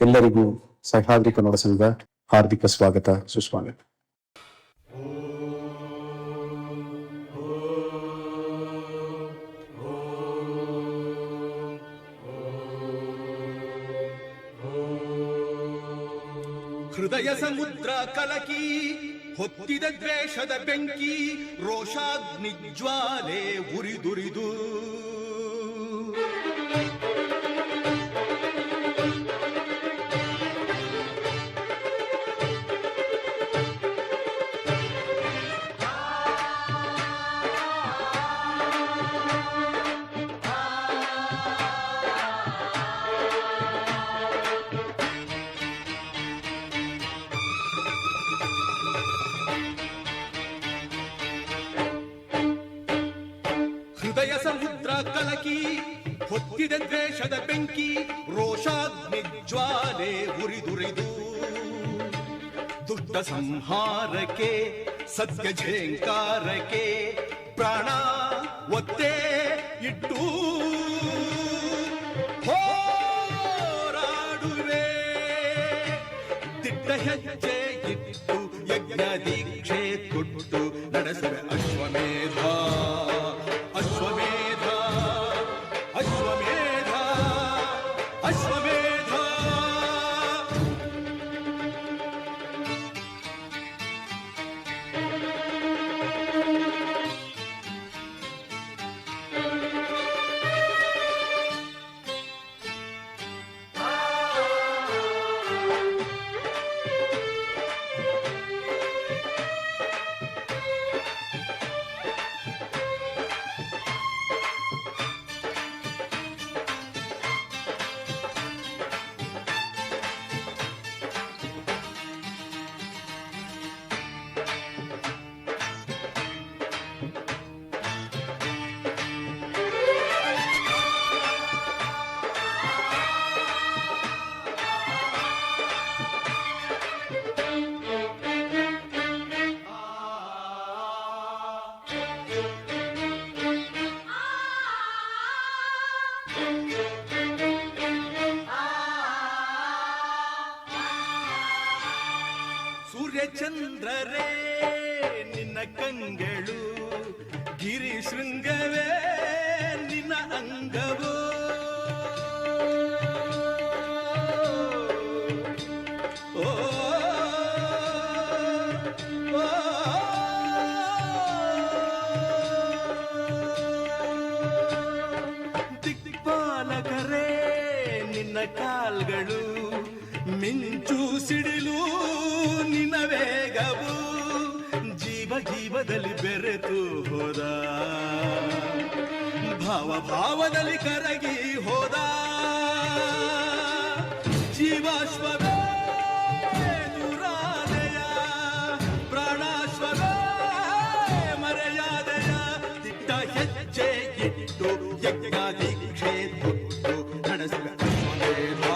ಎಲ್ಲರಿಗೂ ಸಹ್ಯಾದ್ರಿ ಕನ್ನಡ ಸಂಘ ಹಾರ್ದಿಕ ಸ್ವಾಗತ, ಸುಸ್ವಾಗತ. ಹೃದಯ ಸಮುದ್ರ ಕಲಕಿ ಹೊತ್ತಿದ ದ್ವೇಷದ ಬೆಂಕಿ, ರೋಷಾಗ್ನಿ ಜ್ವಾಲೆ ಉರಿದುರಿದು ಹೃದಯ ಸಮುದ್ರ ಕಲಕಿ ಹೊತ್ತಿದ ದ್ವೇಷದ ಬೆಂಕಿ, ರೋಷಾಗ್ನಿ ಜ್ವಾಲೆ ಉರಿದುರಿದು ದುಷ್ಟ ಸಂಹಾರಕ್ಕೆ ಸತ್ಯ ಝೇಂಕಾರಕ್ಕೆ ಪ್ರಾಣ ಒತ್ತೆ ಇಟ್ಟು ಹೋರಾಡುವೆ. ದಿಟ್ಟ ಹೆಜ್ಜೆ ಇಟ್ಟು ಯಜ್ಞ ದೀಕ್ಷೆ ಕೊಟ್ಟು ನಡೆಸುವೆ ಅಶ್ವಮೇಧ ಅಶ್ವಮೇಧ ಅಶ್ವಮೇಧ ಅಶ್ವಮೇಧ. ಸೂರ್ಯಚಂದ್ರರೇ ನಿನ್ನ ಕಂಗಳು, ಗಿರಿ ಶೃಂಗವೇ ನಿನ್ನ ಅಂಗವೋ. ಓ ದಿಕ್ಪಾಲಕರೇ ನಿನ್ನ ಕಾಲ್ಗಳು, ಮಿಂಚು ಸಿಡಿಲು ನಿನ್ನ ವೇಗವು. ಜೀವ ಜೀವದಲ್ಲಿ ಬೆರೆತು ಹೋದ, ಭಾವ ಭಾವದಲ್ಲಿ ಕರಗಿ ಹೋದ. ಜೀವಾಶ್ವವೇ ನೂರಾದಯ, ಪ್ರಾಣಾಶ್ವವೇ ಮರೆಯಾದಯ. ದಿಟ್ಟ ಹೆಜ್ಜೆ ಇಟ್ಟು ಯಜ್ಞ ದೀಕ್ಷೆ ಕೊಟ್ಟು ನಡೆಸಿದ ಅಶ್ವಮೇಧ